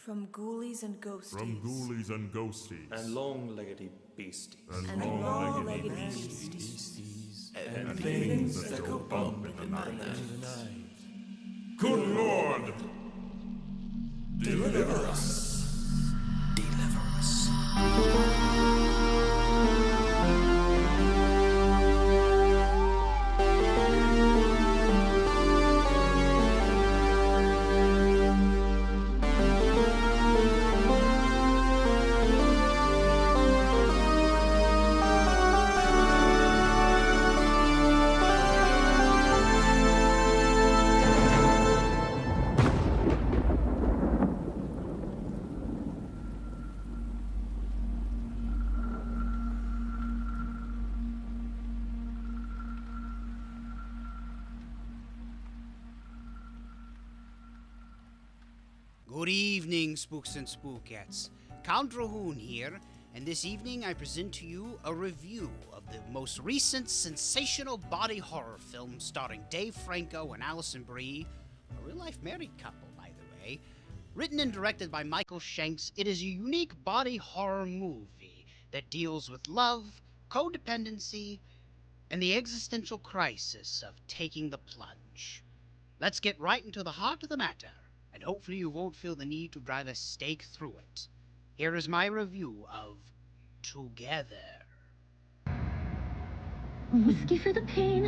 From ghoulies and ghosties. From ghoulies and ghosties. And long-leggedy beasties. And long-leggedy beasties. And things that go bump in the night. Good Lord! Deliver us. Deliver us. Good evening, spooks and spookettes. CountDrahoon here, and this evening I present to you a review of the most recent sensational body horror film starring Dave Franco and Allison Brie, a real-life married couple, by the way. Written and directed by Michael Shanks, it is a unique body horror movie that deals with love, codependency, and the existential crisis of taking the plunge. Let's get right into the heart of the matter, and hopefully you won't feel the need to drive a stake through it. Here is my review of Together. Whiskey for the pain.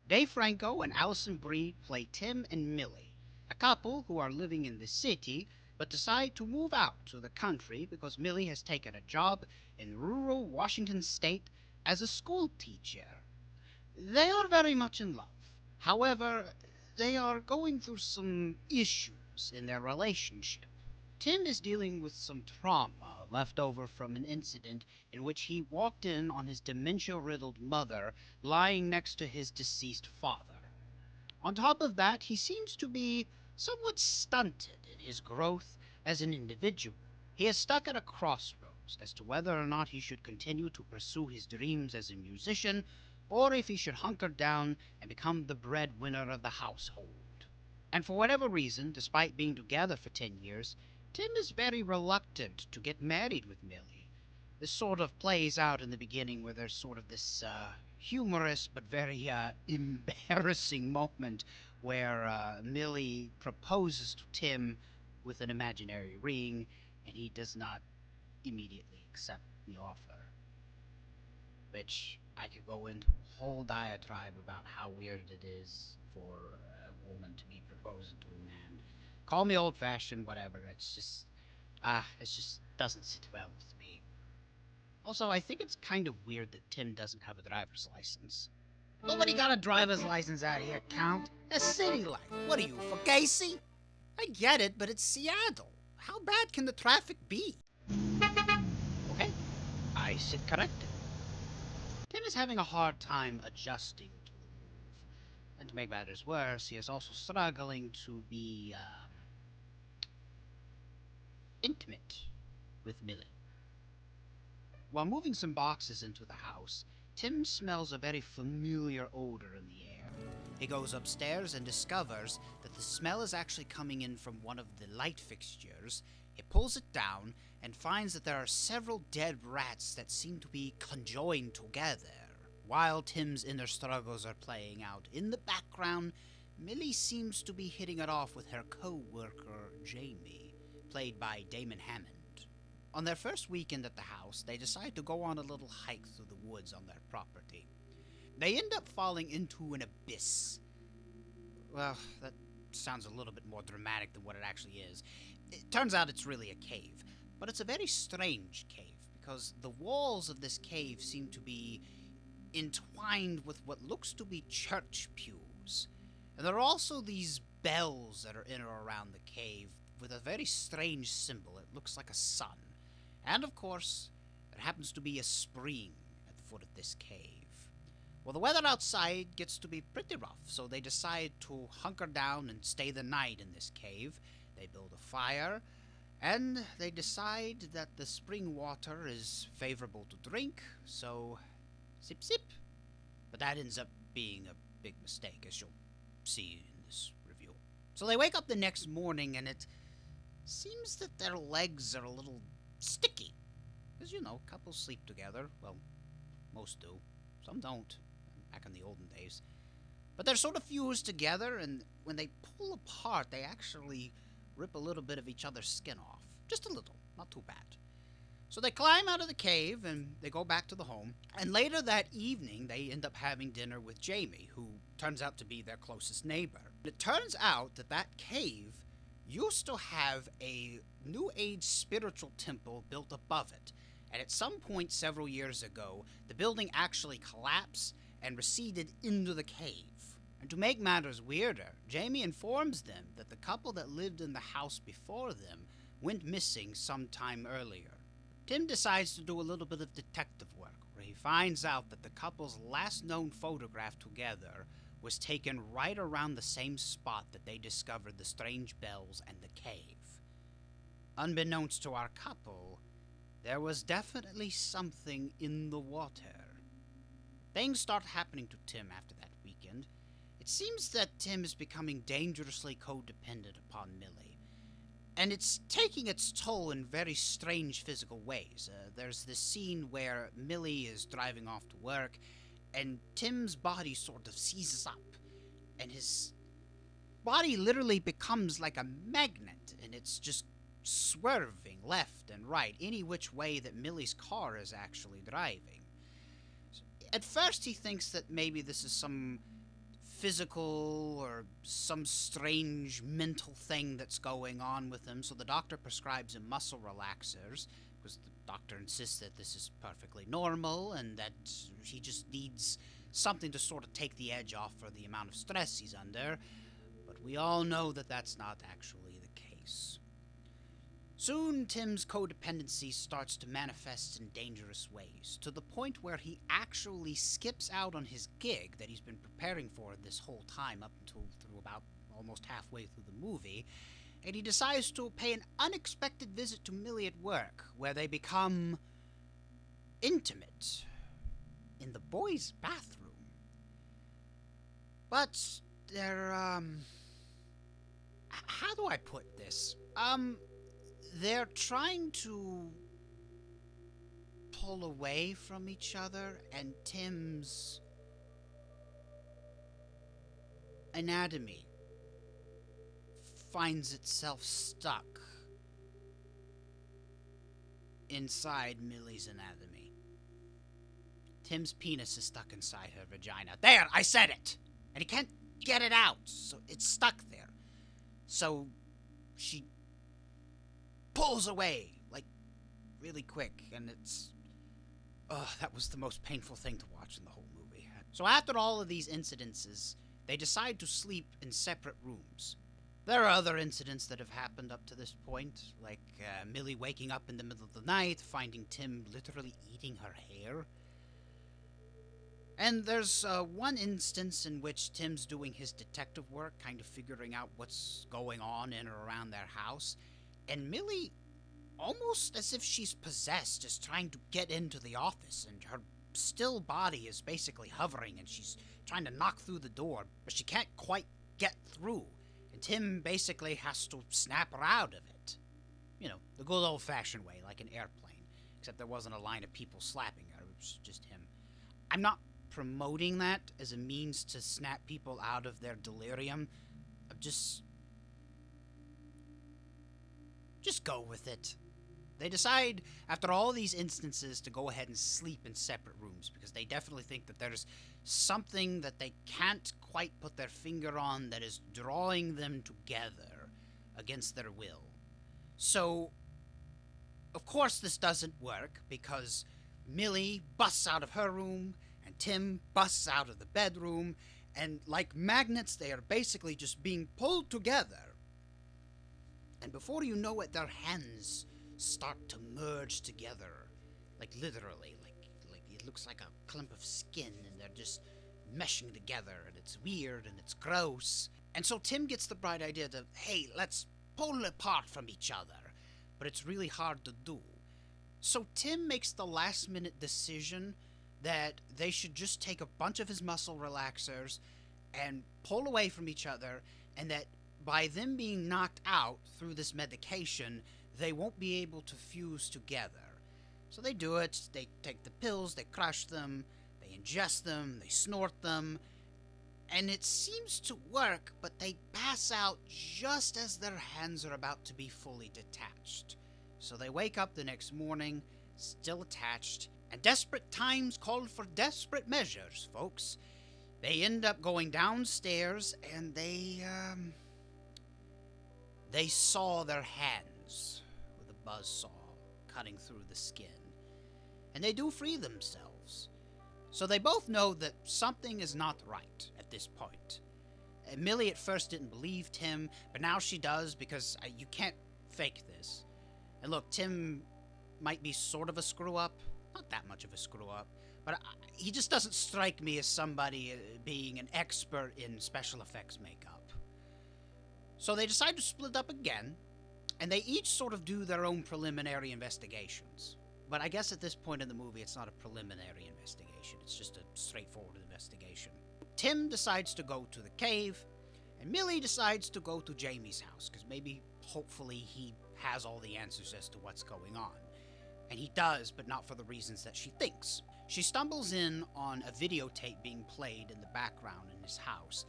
Dave Franco and Allison Brie play Tim and Millie, a couple who are living in the city but decide to move out to the country because Millie has taken a job in rural Washington state as a school teacher. They are very much in love. However, they are going through some issues in their relationship. Tim is dealing with some trauma left over from an incident in which he walked in on his dementia-riddled mother lying next to his deceased father. On top of that, he seems to be somewhat stunted in his growth as an individual. He is stuck at a crossroads as to whether or not he should continue to pursue his dreams as a musician, or if he should hunker down and become the breadwinner of the household. And for whatever reason, despite being together for 10 years, Tim is very reluctant to get married with Millie. This sort of plays out in the beginning where there's sort of this humorous but very embarrassing moment where Millie proposes to Tim with an imaginary ring, and he does not immediately accept the offer. Which I could go into a whole diatribe about how weird it is for a woman to be proposing to a man. Call me old-fashioned, whatever. It just doesn't sit well with me. Also, I think it's kind of weird that Tim doesn't have a driver's license. Nobody got a driver's license out here, Count. That's city life. What are you, for Gacy? I get it, but it's Seattle. How bad can the traffic be? Okay, I sit corrected. Tim is having a hard time adjusting to the move. And to make matters worse, he is also struggling to be, intimate with Millie. While moving some boxes into the house, Tim smells a very familiar odor in the air. He goes upstairs and discovers that the smell is actually coming in from one of the light fixtures. He pulls it down and finds that there are several dead rats that seem to be conjoined together. While Tim's inner struggles are playing out in the background, Millie seems to be hitting it off with her co-worker, Jamie, played by Damon Hammond. On their first weekend at the house, they decide to go on a little hike through the woods on their property. They end up falling into an abyss. Well, that sounds a little bit more dramatic than what it actually is. It turns out it's really a cave, but it's a very strange cave, because the walls of this cave seem to be entwined with what looks to be church pews. And there are also these bells that are in or around the cave with a very strange symbol. It looks like a sun. And of course, there happens to be a spring at the foot of this cave. Well, the weather outside gets to be pretty rough, so they decide to hunker down and stay the night in this cave. They build a fire, and they decide that the spring water is favorable to drink, so sip sip. But that ends up being a big mistake, as you'll see in this review. So they wake up the next morning, and it seems that their legs are a little sticky. Because, couples sleep together. Well, most do. Some don't, back in the olden days. But they're sort of fused together, and when they pull apart, they actually rip a little bit of each other's skin off. Just a little, not too bad. So they climb out of the cave, and they go back to the home. And later that evening, they end up having dinner with Jamie, who turns out to be their closest neighbor. It turns out that that cave used to have a New Age spiritual temple built above it. And at some point several years ago, the building actually collapsed and receded into the cave. And to make matters weirder, Jamie informs them that the couple that lived in the house before them went missing sometime earlier. Tim decides to do a little bit of detective work, where he finds out that the couple's last known photograph together was taken right around the same spot that they discovered the strange bells and the cave. Unbeknownst to our couple, there was definitely something in the water. Things start happening to Tim after that weekend. It seems that Tim is becoming dangerously codependent upon Millie, and it's taking its toll in very strange physical ways. There's this scene where Millie is driving off to work, and Tim's body sort of seizes up, and his body literally becomes like a magnet, and it's just swerving left and right, any which way that Millie's car is actually driving. At first he thinks that maybe this is some physical or some strange mental thing that's going on with him, so the doctor prescribes him muscle relaxers, because the doctor insists that this is perfectly normal and that he just needs something to sort of take the edge off for the amount of stress he's under, but we all know that that's not actually the case. Soon, Tim's codependency starts to manifest in dangerous ways, to the point where he actually skips out on his gig that he's been preparing for this whole time up until through about almost halfway through the movie, and he decides to pay an unexpected visit to Millie at work, where they become intimate in the boys' bathroom. But they're, how do I put this? They're trying to pull away from each other, and Tim's anatomy finds itself stuck inside Millie's anatomy. Tim's penis is stuck inside her vagina. There, I said it! And he can't get it out, so it's stuck there. So she pulls away, like, really quick, and it's... that was the most painful thing to watch in the whole movie. So after all of these incidences, they decide to sleep in separate rooms. There are other incidents that have happened up to this point, like Millie waking up in the middle of the night, finding Tim literally eating her hair. And there's one instance in which Tim's doing his detective work, kind of figuring out what's going on in or around their house, and Millie, almost as if she's possessed, is trying to get into the office, and her still body is basically hovering, and she's trying to knock through the door, but she can't quite get through, and Tim basically has to snap her out of it. You know, the good old-fashioned way, like an airplane, except there wasn't a line of people slapping her, it was just him. I'm not promoting that as a means to snap people out of their delirium. Just go with it. They decide, after all these instances, to go ahead and sleep in separate rooms, because they definitely think that there's something that they can't quite put their finger on that is drawing them together against their will. So, of course this doesn't work, because Millie busts out of her room, and Tim busts out of the bedroom, and like magnets, they are basically just being pulled together. And before you know it, their hands start to merge together. Like literally, like it looks like a clump of skin, and they're just meshing together, and it's weird, and it's gross. And so Tim gets the bright idea to, hey, let's pull apart from each other. But it's really hard to do. So Tim makes the last-minute decision that they should just take a bunch of his muscle relaxers and pull away from each other, and that by them being knocked out through this medication, they won't be able to fuse together. So they do it, they take the pills, they crush them, they ingest them, they snort them, and it seems to work, but they pass out just as their hands are about to be fully detached. So they wake up the next morning, still attached, and desperate times called for desperate measures, folks. They end up going downstairs, and they saw their hands with a buzzsaw cutting through the skin. And they do free themselves. So they both know that something is not right at this point. Millie at first didn't believe Tim, but now she does, because you can't fake this. And look, Tim might be sort of a screw-up. Not that much of a screw-up. But he just doesn't strike me as somebody being an expert in special effects makeup. So they decide to split up again, and they each sort of do their own preliminary investigations. But I guess at this point in the movie, it's not a preliminary investigation. It's just a straightforward investigation. Tim decides to go to the cave, and Millie decides to go to Jamie's house, because maybe, hopefully, he has all the answers as to what's going on. And he does, but not for the reasons that she thinks. She stumbles in on a videotape being played in the background in his house,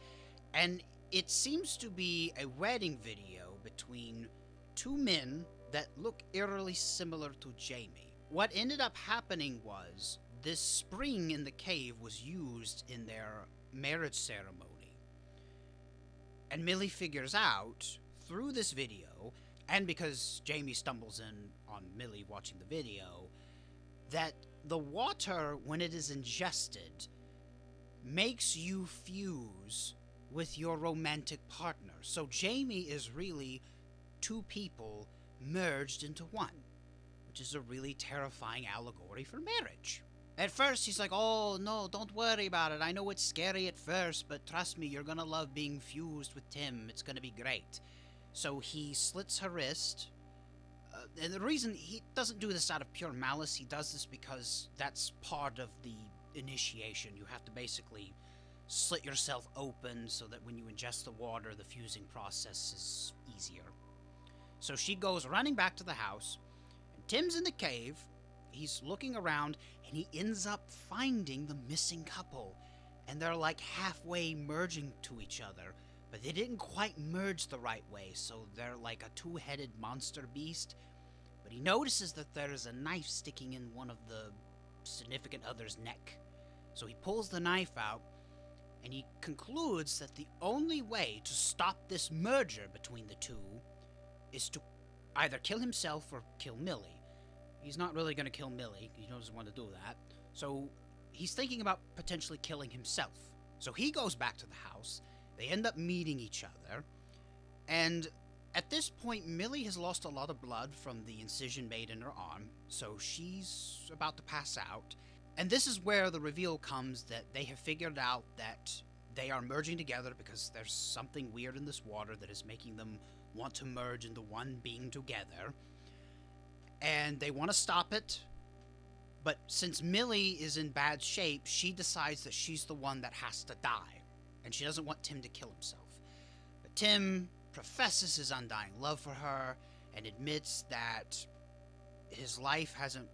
and it seems to be a wedding video between two men that look eerily similar to Jamie. What ended up happening was this spring in the cave was used in their marriage ceremony. And Millie figures out through this video, and because Jamie stumbles in on Millie watching the video, that the water, when it is ingested, makes you fuse with your romantic partner. So Jamie is really two people merged into one, which is a really terrifying allegory for marriage. At first, he's like, oh, no, don't worry about it. I know it's scary at first, but trust me, you're gonna love being fused with Tim. It's gonna be great. So he slits her wrist. And the reason he doesn't do this out of pure malice, he does this because that's part of the initiation. You have to basically slit yourself open so that when you ingest the water, the fusing process is easier. So she goes running back to the house, and Tim's in the cave. He's looking around, and he ends up finding the missing couple. And they're like halfway merging to each other, but they didn't quite merge the right way, so they're like a two-headed monster beast. But he notices that there is a knife sticking in one of the significant other's neck. So he pulls the knife out, and he concludes that the only way to stop this merger between the two is to either kill himself or kill Millie. He's not really going to kill Millie. He doesn't want to do that. So he's thinking about potentially killing himself. So he goes back to the house. They end up meeting each other. And at this point, Millie has lost a lot of blood from the incision made in her arm. So she's about to pass out. And this is where the reveal comes that they have figured out that they are merging together because there's something weird in this water that is making them want to merge into one being together. And they want to stop it. But since Millie is in bad shape, she decides that she's the one that has to die. And she doesn't want Tim to kill himself. But Tim professes his undying love for her and admits that his life hasn't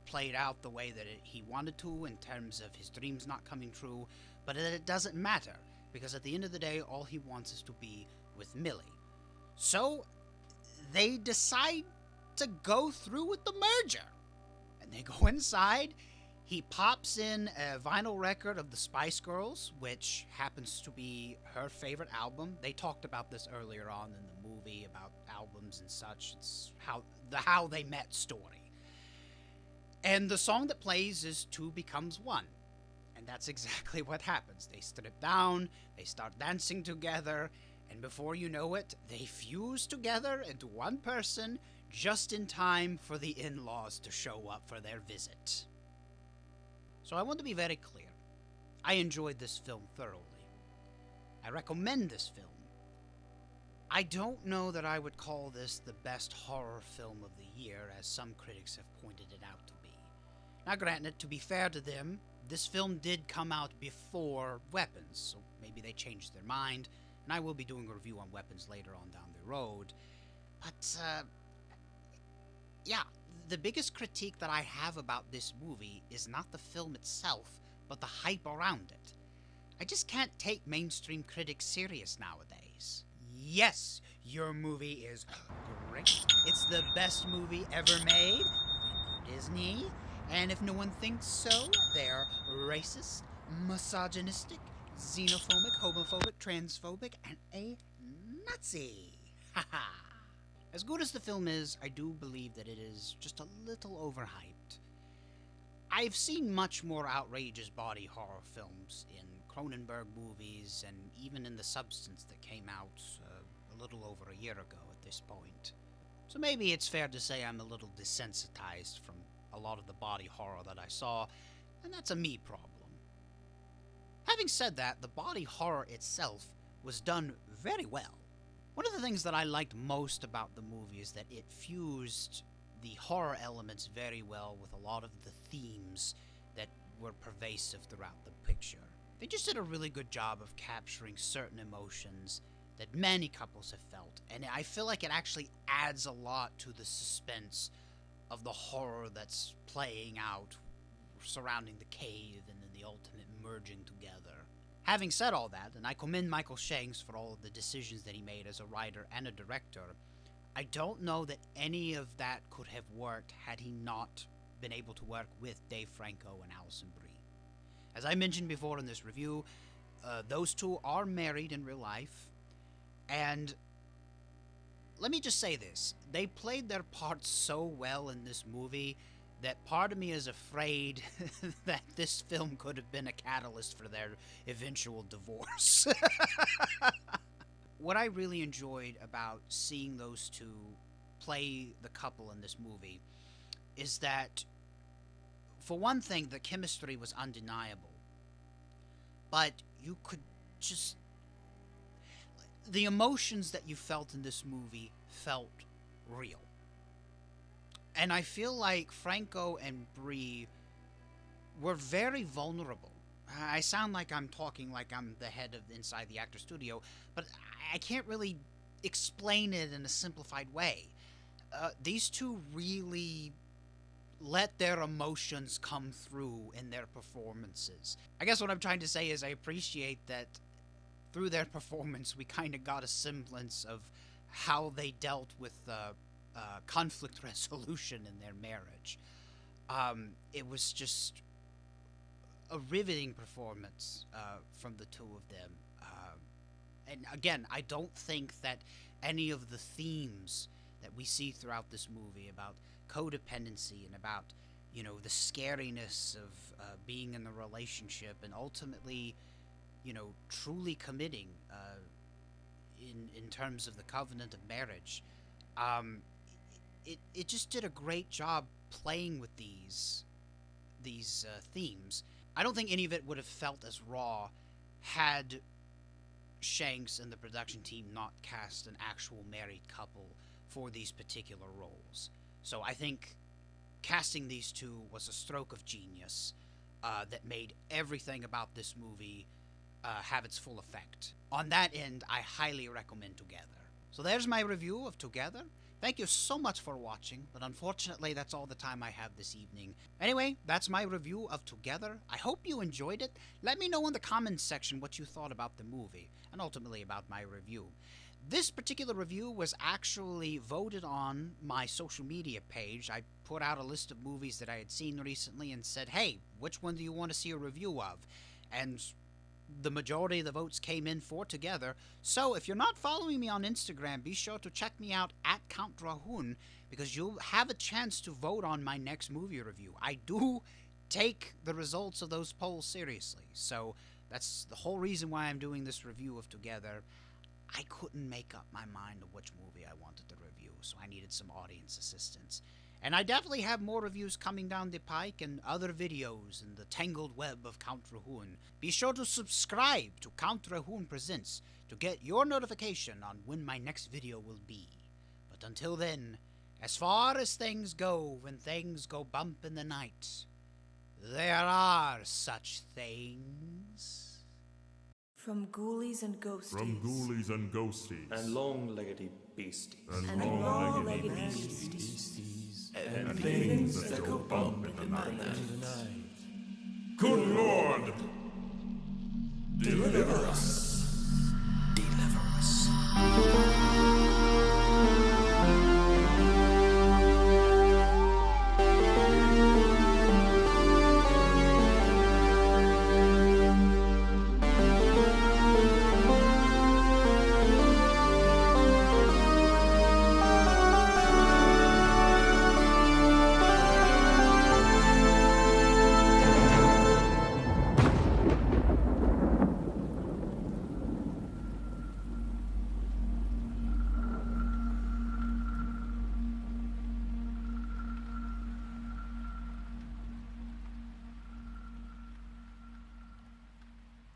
played out the way that he wanted to in terms of his dreams not coming true, but that it doesn't matter, because at the end of the day, all he wants is to be with Millie. So they decide to go through with the merger. And they go inside. He pops in a vinyl record of the Spice Girls, which happens to be her favorite album. They talked about this earlier on in the movie about albums and such. It's how they met story. And the song that plays is Two Becomes One. And that's exactly what happens. They strip down, they start dancing together, and before you know it, they fuse together into one person just in time for the in-laws to show up for their visit. So I want to be very clear. I enjoyed this film thoroughly. I recommend this film. I don't know that I would call this the best horror film of the year, as some critics have pointed it out to be. Now granted, to be fair to them, this film did come out before Weapons, so maybe they changed their mind, and I will be doing a review on Weapons later on down the road. But, yeah, the biggest critique that I have about this movie is not the film itself, but the hype around it. I just can't take mainstream critics serious nowadays. Yes, your movie is great. It's the best movie ever made. Thank you, Disney. And if no one thinks so, they're racist, misogynistic, xenophobic, homophobic, transphobic, and a Nazi. Haha. As good as the film is, I do believe that it is just a little overhyped. I've seen much more outrageous body horror films in Cronenberg movies and even in The Substance that came out a little over a year ago at this point. So maybe it's fair to say I'm a little desensitized from a lot of the body horror that I saw, and that's a me problem. Having said that, the body horror itself was done very well. One of the things that I liked most about the movie is that it fused the horror elements very well with a lot of the themes that were pervasive throughout the picture. They just did a really good job of capturing certain emotions that many couples have felt, and I feel like it actually adds a lot to the suspense of the horror that's playing out surrounding the cave and then the ultimate merging together. Having said all that, and I commend Michael Shanks for all of the decisions that he made as a writer and a director, I don't know that any of that could have worked had he not been able to work with Dave Franco and Allison Brie. As I mentioned before in this review, those two are married in real life, and let me just say this, they played their parts so well in this movie that part of me is afraid that this film could have been a catalyst for their eventual divorce. What I really enjoyed about seeing those two play the couple in this movie is that, for one thing, the chemistry was undeniable, but you could just... the emotions that you felt in this movie felt real. And I feel like Franco and Brie were very vulnerable. I sound like I'm talking like I'm the head of inside the actor studio, but I can't really explain it in a simplified way. These two really let their emotions come through in their performances. I guess what I'm trying to say is I appreciate that through their performance we kind of got a semblance of how they dealt with conflict resolution in their marriage. It was just a riveting performance from the two of them. And again, I don't think that any of the themes that we see throughout this movie about codependency and about, you know, the scariness of being in the relationship and ultimately, you know, truly committing in terms of the covenant of marriage, it just did a great job playing with these themes. I don't think any of it would have felt as raw had Shanks and the production team not cast an actual married couple for these particular roles. So I think casting these two was a stroke of genius that made everything about this movie have its full effect. On that end, I highly recommend Together. So there's my review of Together. Thank you so much for watching, but unfortunately that's all the time I have this evening. Anyway, that's my review of Together. I hope you enjoyed it. Let me know in the comments section what you thought about the movie, and ultimately about my review. This particular review was actually voted on my social media page. I put out a list of movies that I had seen recently and said, hey, which one do you want to see a review of? And the majority of the votes came in for Together. So if you're not following me on Instagram, be sure to check me out at CountDrahoon, because you'll have a chance to vote on my next movie review. I do take the results of those polls seriously, so that's the whole reason why I'm doing this review of Together. I couldn't make up my mind of which movie I wanted to review, so I needed some audience assistance. And I definitely have more reviews coming down the pike and other videos in the tangled web of CountDrahoon. Be sure to subscribe to CountDrahoon Presents to get your notification on when my next video will be. But until then, as far as things go when things go bump in the night, There are such things. From ghoulies and ghosties. From ghoulies and ghosties. And long-leggedy beasties. And and long-legged long-legged beasties. beasties. And things that go bump in the night. Tonight. Good Lord! Deliver us!